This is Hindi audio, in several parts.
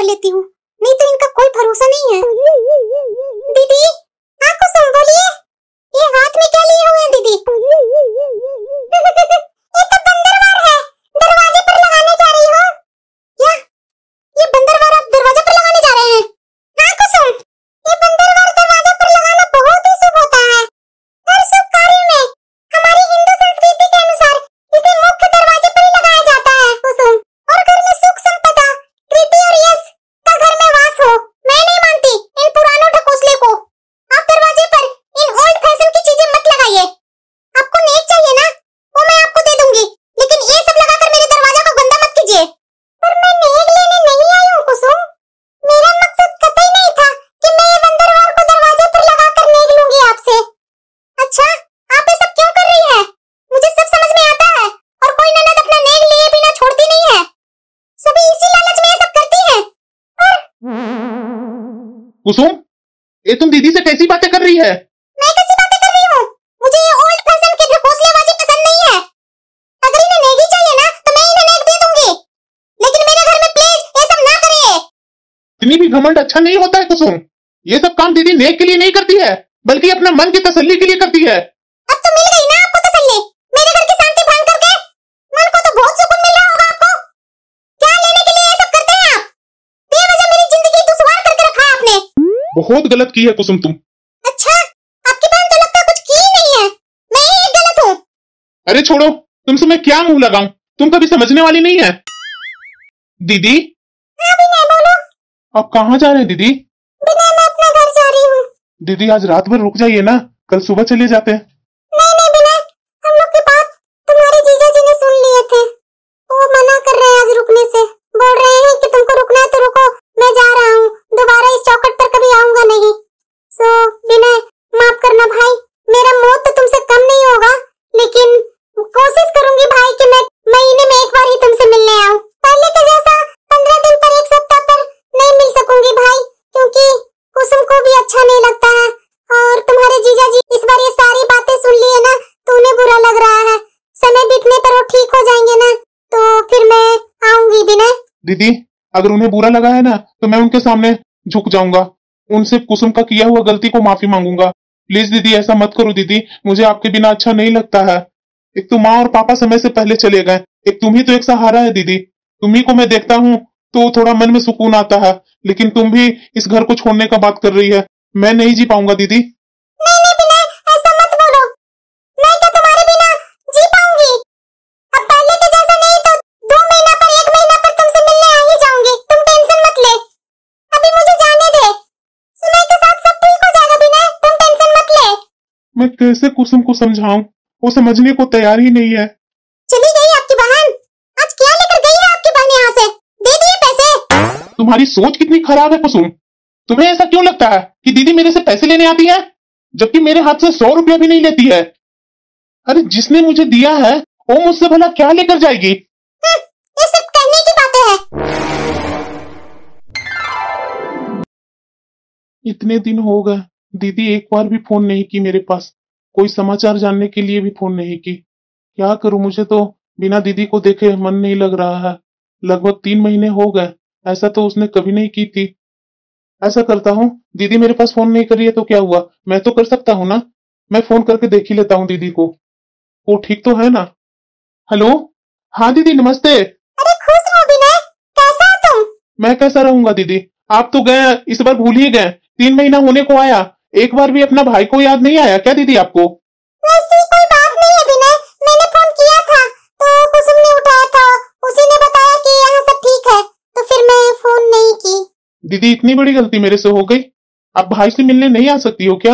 लेती हूँ, नहीं तो इनका कोई भरोसा नहीं है। दीदी, हाँ कुसुम बोलिए, ये हाथ में क्या लिए हुए हैं दीदी? ये तो बंदरवार है, दरवाजे पर लगाने जा रही हो क्या? ये बंदरवार आप दरवाजे पर लगाने जा रहे हैं? हाँ कुसुम, ये बंदरवार दरवाजे पर लगाना बहुत ही शुभ होता है। हर शुभ कार्य में हमारी हिंदू संस्कृति के अनुसार इसे मुख्य दरवाजे पर ही लगाया जाता है कुसुम, और घर में सुख संपदा, कृति और यश का घर में वास हो। मैं नहीं मानती इन पुरानों ढकोसले को। आप दरवाजे पर इन ओल्ड फैशन की चीजें मत लगाइए। आपको नेक चाहिए ना, वो मैं आपको दे दूंगी, लेकिन ये सब लगाकर मेरे दरवाजा को गंदा मत कीजिए। पर मैं नेक लेने नहीं आई हूँ कुसुम, मेरा मकसद कतई नहीं था कि मैं ये बंदरवार को दरवाजे पर लगाकर नेक लूंगी आपसे। अच्छा, आप ये सब क्यों कर रही है? मुझे सब समझ में आता है, और कोई ननद अपना नेक लिए बिना छोड़ती नहीं है। सभी इसी लालच में ये सब करती है। कुसुम, ये तुम दीदी से कैसी बातें कर रही है? मैं कैसी बातें कर रही हूँ? मुझे ये ओल्ड फैशन के ढकोसलेबाजी पसंद नहीं है। अगर इन्हें नेक ही चाहिए ना, तो मैं इन्हें नेक दे दूंगी, लेकिन मेरे घर में प्लीज ये सब ना करिए। इतनी भी घमंड अच्छा नहीं होता है कुसुम। ये सब काम दीदी नेक के लिए नहीं करती है, बल्कि अपने मन की तसल्ली के लिए करती है। अब तो मिल गई ना आपको तसल्ली, मेरे घर की शांति भंग करके। मन को तो बहुत सुकून मिल रहा होगा आपको। क्या लेने के लिए ये सब करते हैं आप? बेवजह मेरी जिंदगी दुश्वार करके रखा है आपने। बहुत गलत की है कुसुम तुम। अच्छा, आपकी बहन तो लगता है कुछ की ही नहीं है, मैं ही एक गलत हूँ। अरे छोड़ो, तुमसे मैं क्या मुंह लगाऊं, तुम कभी समझने वाली नहीं है। दीदी, हाँ विनय बोलो। आप कहाँ जा रहे हैं दीदी? विनय, मैं अपना घर जा रही हूँ। दीदी आज रात भर रुक जाइए ना, कल सुबह चले जाते हैं। नहीं नहीं विनय, हम लोग की बात तुम्हारे जीजा जी ने सुन लिए थे, वो मना कर रहे हैं आज रुकने से। बोल रहे हैं कि तुमको रुकना है तो रुको, मैं जा रहा हूँ, दोबारा इस चौखट पर कभी आऊंगा नहीं। सो विनय, माफ करना भाई, मेरा मोह तो तुमसे कम नहीं होगा, लेकिन कोशिश करूंगी भाई कि मैं महीने में एक बार ही तुमसे मिलने आऊं। पहले के जैसा 15 दिन पर, 1 सप्ताह पर नहीं मिल सकूंगी भाई, क्योंकि कुसुम को भी अच्छा नहीं लगता है, और तुम्हारे जीजा जी इस बार ये सारी बातें सुन लिए ना, तो उन्हें बुरा लग रहा है। समय बीतने पर वो ठीक हो जाएंगे ना, तो फिर मैं आऊंगी विनय। दीदी, अगर उन्हें बुरा लगा है ना, तो मैं उनके सामने झुक जाऊंगा, उनसे कुसुम का किया हुआ गलती को माफी मांगूंगा। प्लीज दीदी, ऐसा मत करो दीदी, मुझे आपके बिना अच्छा नहीं लगता है। एक तो माँ और पापा समय से पहले चले गए, एक तुम ही तो एक सहारा है दीदी। तुम्ही को मैं देखता हूँ तो थोड़ा मन में सुकून आता है, लेकिन तुम भी इस घर को छोड़ने का बात कर रही है। मैं नहीं जी पाऊंगा दीदी। नहीं नहीं विनय, ऐसा मत बोलो, मैं तो तुम्हारे बिना जी पाऊंगी। अब पहले के जैसा नहीं तो 2 महीना पर, 1 महीना पर तुमसे मिलने आ ही जाऊंगी, तुम टेंशन मत ले। अभी मुझे जाने दे, समय के साथ सब ठीक हो जाएगा विनय, तुम टेंशन मत ले। मैं कैसे कुसुम को समझाऊं, वो समझने को तैयार ही नहीं है। चली गई आपकी बहन? आज क्या लेकर गई है आपकी बहन यहाँ से? दे दिए पैसे? तुम्हारी सोच कितनी खराब है कुसुम। तुम्हें ऐसा क्यों लगता है कि दीदी मेरे से पैसे लेने आती है, जबकि मेरे हाथ से 100 रुपया भी नहीं लेती है। अरे जिसने मुझे दिया है वो मुझसे भला क्या लेकर जाएगी? ये सब कहने की बातें हैं। इतने दिन हो गए, दीदी एक बार भी फोन नहीं की मेरे पास, कोई समाचार जानने के लिए भी फोन नहीं की। क्या करूं, मुझे तो बिना दीदी को देखे मन नहीं लग रहा है। लगभग 3 महीने हो गए, ऐसा तो उसने कभी नहीं की थी। ऐसा करता हूँ, दीदी मेरे पास फोन नहीं करी है तो क्या हुआ, मैं तो कर सकता हूँ ना। मैं फोन करके देख ही लेता हूँ दीदी को, वो ठीक तो है ना। हेलो, हाँ दीदी नमस्ते। अरे खुश हो विनय, कैसा हो तुम? मैं कैसा रहूंगा दीदी, आप तो गए, इस बार भूल ही गए। 3 महीना होने को आया, एक बार भी अपना भाई को याद नहीं आया क्या दीदी आपको? वैसी कोई बात नहीं है विनय, मैंने फोन किया था तो कुसुम ने उठाया था, उसी ने बताया कि यहाँ सब ठीक है, तो फिर मैं फोन नहीं की। दीदी इतनी बड़ी गलती मेरे से हो गई, आप भाई से मिलने नहीं आ सकती हो क्या?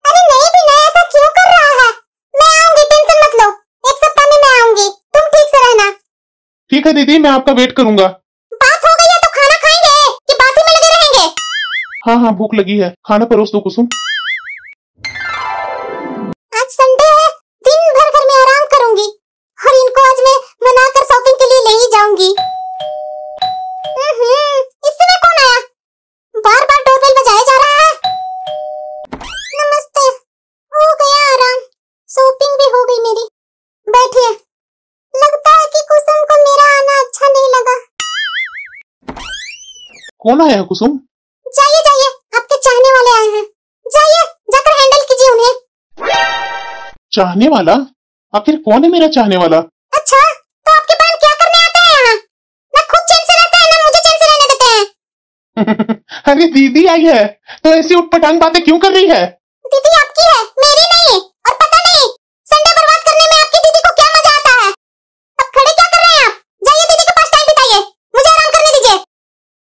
अरे नहीं विनय, ऐसा क्यों कर रहा है? मैं आऊंगी, टेंशन मत लो, 1 सप्ताह में मैं आऊंगी, तुम ठीक से रहना। ठीक है दीदी, मैं आपका वेट करूंगा। बात हो गई है तो खाना खाएंगे कि बात ही में लगे रहेंगे? हाँ हाँ भूख लगी है, खाना परोस दो कुसुम। आज संडे है, दिन भर घर में आराम करूंगी, और इनको आज मैं मनाकर शॉपिंग के लिए ले ही जाऊंगी। इस समय कौन आया? बार बार डोरबेल बजाया जा रहा है। नमस्ते, हो गया आराम, शॉपिंग भी हो गई मेरी। बैठिए, लगता है कि कुसुम को मेरा आना अच्छा नहीं लगा। कौन आया है कुसुम? जाइए जाइए, आपके चाहने वाले आए हैं। जाइए, जाकर हैंडल कीजिए उन्हें। चाहने वाला? आखिर कौन है मेरा चाहने वाला? अच्छा, तो आपके बहन क्या करने आते हैं यहाँ? ना खुद चैन से रहते हैं, ना मुझे चैन से रहने देते हैं। अरे दीदी आई है, तो ऐसी उटपटांग बातें क्यों कर रही है? दीदी आपकी है, मेरी नहीं। और पता नहीं संडे बर्बाद करने में आपकी दीदी को क्या मजा आता है। अब खड़े क्या कर रहे हैं आप? जाइए दीदी के पास टाइम बिताइए, मुझे आराम करने दीजिए।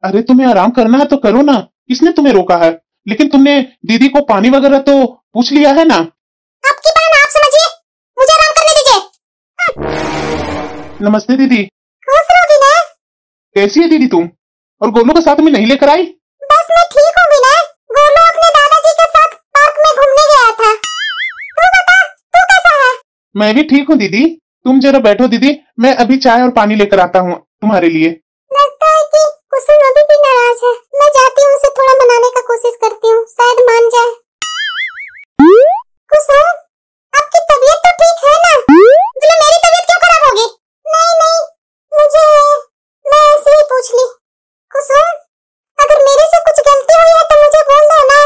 अरे तुम्हें आराम करना है तो करो ना, किसने तुम्हें रोका है? लेकिन तुमने दीदी को पानी वगैरह तो पूछ लिया है ना? आपकी बहन, आप समझिए, मुझे आराम करने दीजिए। नमस्ते दीदी। खुश रहो विनय। कैसी है दीदी तुम? और गोलू को साथ में नहीं लेकर आई? बस मैं ठीक हूँ विनय। गोलू अपने दादाजी के साथ पार्क में घूमने गया था। तू बता, तू कैसा है? मैं भी ठीक हूँ दीदी। तुम जरा बैठो दीदी, मैं अभी चाय और पानी लेकर आता हूँ तुम्हारे लिए। लगता है कि कुसुम अभी भी नाराज है। मैं जाती हूँ, उसे थोड़ा मनाने का कोशिश करती हूँ, शायद मान जाए। कुसुम, आपकी तबीयत तो ठीक है ना? बोले मेरी तबीयत क्यों खराब होगी? नहीं नहीं, मैं ऐसे ही पूछ ली। कुसुम, अगर मेरे से कुछ गलती हुई है तो मुझे बोल दो ना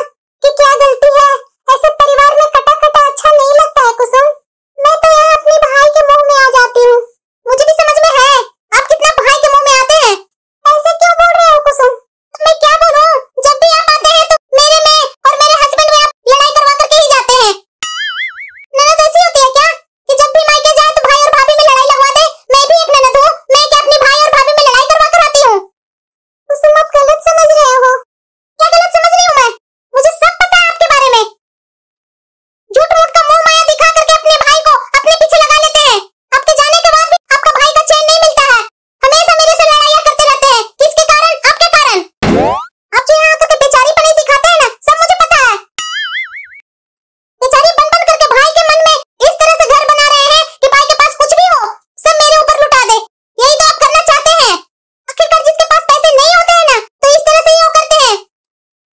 कि क्या गलती है। ऐसे परिवार में कटा कटा अच्छा नहीं लगता है कुसुम। मैं तो यहाँ अपने भाई के मुंह में आ जाती हूँ। मुझे भी समझ में है आप कितना भाई के मुंह में आते हैं। ऐसे क्यों बोल रहे हो कुसुम? मैं क्या बोलूं? जब भी आप आते हैं तो मेरे में और मेरे हस्बैंड में आप लड़ाई करवा करके ही जाते हैं। ननद ऐसी होती है क्या कि जब भी मायके जाए तो भाई और भाभी में लड़ाई लगवा दे? मैं भी एक ननद हूँ, मैं क्या अपनी भाई और भाभी में लड़ाई करवा कर आती हूँ? कुसुम, आप गलत समझ रहे हो। क्या गलत समझ रही हूँ मैं? मुझे सब पता है आपके बारे में। झूठ मूठ का मुंह माया दिखा करके अपने भाई को अपने पीछे लगा लेते हैं। आपके जाने के बाद भी आपका भाई का चैन नहीं मिलता है। हमेशा मेरे से लड़ाइयाँ करते रहते हैं। किसके कारण? आपके कारण। आप जो यहाँ आकर बेचारीपन दिखाते हैं ना, सब मुझे पता है। बेचारी बन बन करके भाई के मन में इस तरह से घर बना रहे हैं कि भाई के पास कुछ भी हो सब मेरे ऊपर लुटा दे। यही तो आप करना चाहते हैं। आखिरकार जिसके पास पैसे नहीं होते हैं ना, तो इस तरह से ही वो करते हैं।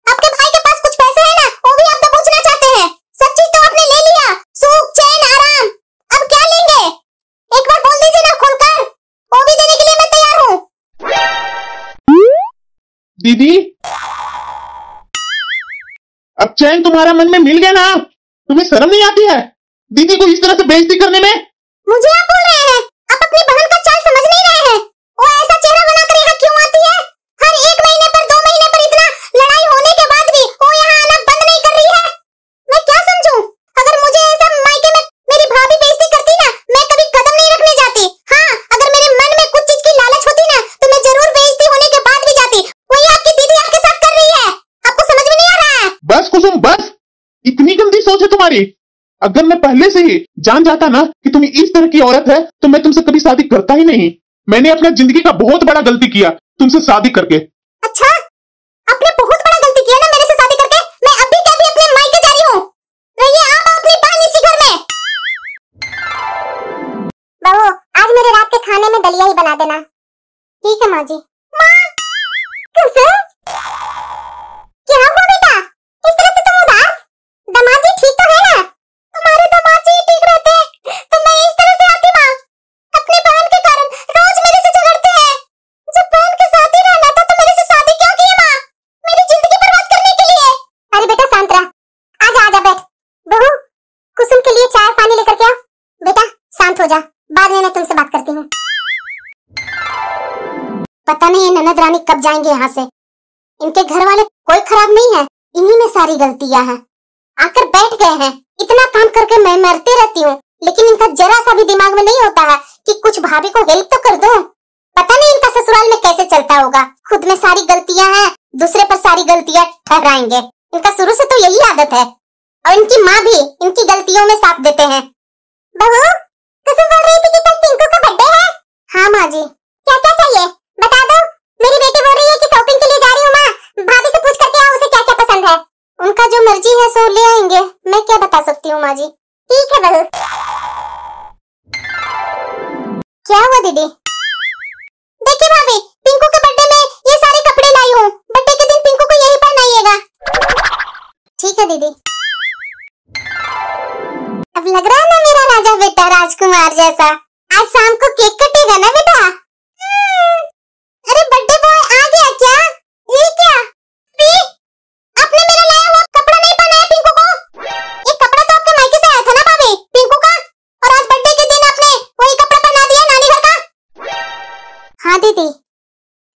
आपके भाई के पास कुछ पैसे हैं ना, वो भी आप दबोचना चाहते हैं। सब चीज तो आपने ले लिया, सुख चैन आराम। अब क्या लेंगे? एक बार बोल दीजिए ना खुलकर, वो भी देने के लिए मैं तैयार हूँ। दीदी, अब चैन तुम्हारा मन में मिल गया ना? तुम्हें शर्म नहीं आती है दीदी को इस तरह से बेइज्जती करने में? मुझे आप बोल रहे हैं? आप अपनी बहन का चाल समझ नहीं रहे हैं। वो ऐसा चेहरा बनाकर यहाँ क्यों आती है? हर 1 महीने पर 2 महीने पर इतना लड़ाई होने के बाद भी वो यहाँ आना बंद नहीं कर रही है। मैं क्या समझूं? अगर मुझे ऐसा मायके में मेरी भाभी बेइज्जती करती ना, मैं कभी कदम नहीं रखने जाती। हाँ, अगर मेरे मन में कुछ चीज की लालच होती ना, तो मैं जरूर बेइज्जती होने के बाद भी जाती। वही आपकी दीदी आपके साथ कर रही है। आपको समझ में नहीं आ रहा है? बस कुसुम बस, इतनी गंदी सोच है तुम्हारी। अगर मैं पहले से ही जान जाता ना कि तुम इस तरह की औरत है तो मैं तुमसे कभी शादी करता ही नहीं। मैंने अपना जिंदगी का बहुत बड़ा गलती किया तुमसे शादी करके। अच्छा, आपने बहुत बड़ा गलती किया ना मेरे से शादी करके। मैं अभी के अभी अपने मायके जा रही हूँ। रहिए आप अपनी बहन इसी घर में। बहू, आज मेरे रात के खाने में दलिया ही बना देना। ठीक है माँ जी। माँ, कुसुम, क्या हुआ बेटा? इस तरह से तुम उदास? दामाद जी ठीक तो है ना? हमारे दामाद जी ठीक रहते हैं तो मैं इस तरह से आती माँ? अपने बहन के कारण रोज मेरे से झगड़ते हैं। जब बहन के साथ ही रहना था तो मेरे से शादी क्यों की माँ? मेरी जिंदगी बर्बाद करने के लिए। अरे बेटा शांत रह, आजा आजा बैठ। बहू, कुसुम के लिए चाय पानी लेकर के आ। बेटा शांत हो जा, बाद में मैं तुमसे बात करती हूँ। पता नहीं ये ननद रानी कब जाएंगे यहाँ से। इनके घर वाले कोई खराब नहीं है, इन्हीं में सारी गलतियां हैं। आकर बैठ गए हैं, इतना काम करके मैं मरती रहती हूँ, लेकिन इनका जरा सा भी दिमाग में नहीं होता है कि कुछ भाभी को हेल्प तो कर दो। पता नहीं इनका ससुराल में कैसे चलता होगा। खुद में सारी गलतियां हैं, दूसरे पर सारी गलतियां ठहराएंगे। इनका शुरू से तो यही आदत है, और इनकी माँ भी इनकी गलतियों में साथ देते हैं। बहू, कुसुम बोल रही थी कि कल पिंकू का बर्थडे है। हाँ माँ जी। क्या क्या चाहिए बता दो। मेरी बेटी बोल रही है कि शॉपिंग के लिए जा रही हूँ माँ, भाभी से पूछ करके आओ उसे क्या क्या पसंद है। उनका जो मर्जी है सो ले आएंगे, मैं क्या बता सकती हूँ माँ जी। ठीक है बहू। क्या हुआ दीदी? देखिए भाभी, पिंकू के बर्थडे में ये सारे कपड़े लाई हूँ। बर्थडे के दिन पिंकू को यही पहनाइएगा। ठीक है दीदी। अब लग रहा है ना मेरा राजा बेटा राजकुमार जैसा। आज शाम को केक कटेगा ना बेटा? अरे बर्थडे बॉय आ गया क्या? ये हाँ दीदी,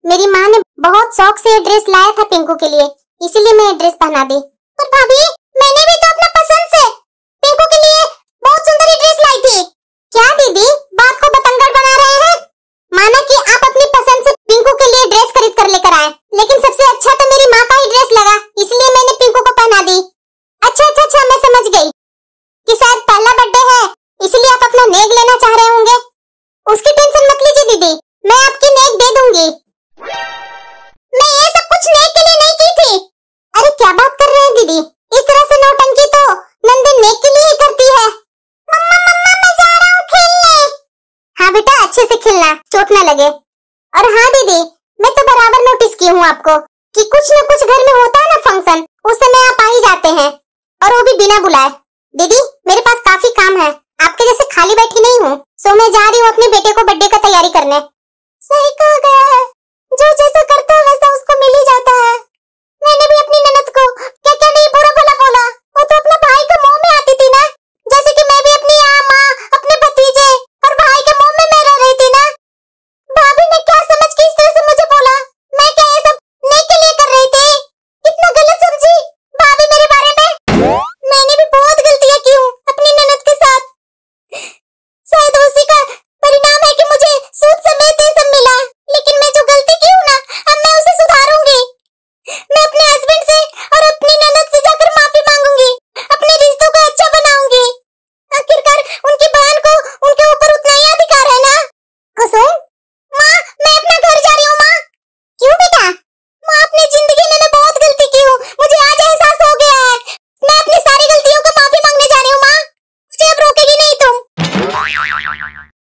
मेरी माँ ने बहुत शौक से ये ड्रेस लाया था पिंकू के लिए, इसीलिए मैं ये ड्रेस पहना दी। पर भाभी, मैंने भी तो अपना पसंद से पिंकू के लिए बहुत सुंदर ये ड्रेस लाई थी। क्या दीदी बात को बतंगड़ बना रहे हैं? माना कि आप अपनी पसंद से पिंकू के लिए ड्रेस खरीद कर लेकर आए, लेकिन सबसे अच्छा तो मेरी माँ का ही ड्रेस लगा, इसलिए मैंने पिंकू को पहना दी। अच्छा, मैं समझ गई कि शायद पहला बर्थडे है, इसलिए आप अपना नेक लेना चाह रहे होंगे। उसकी टेंशन मत लीजिए दीदी, मैं आपकी नेक दे दूंगी। मैं ये सब कुछ नेक के लिए नहीं की थी। अरे क्या बात कर रहे हैं दीदी, इस तरह से नौटंकी तो नंदन नेक के लिए ही करती है। मम्मा मैं जा रहा हूँ खेलने। हाँ बेटा, अच्छे से खेलना, चोट ना लगे। और हाँ दीदी, मैं तो बराबर नोटिस की हूँ आपको कि कुछ न कुछ घर में होता है ना फंक्शन, उस समय आप आ ही जाते हैं, और वो भी बिना बुलाए। दीदी मेरे पास काफी काम है, आपके जैसे खाली बैठी नहीं हूँ, सो मैं जा रही हूँ अपने बेटे को बर्थडे का तैयारी करने। सही कहा गया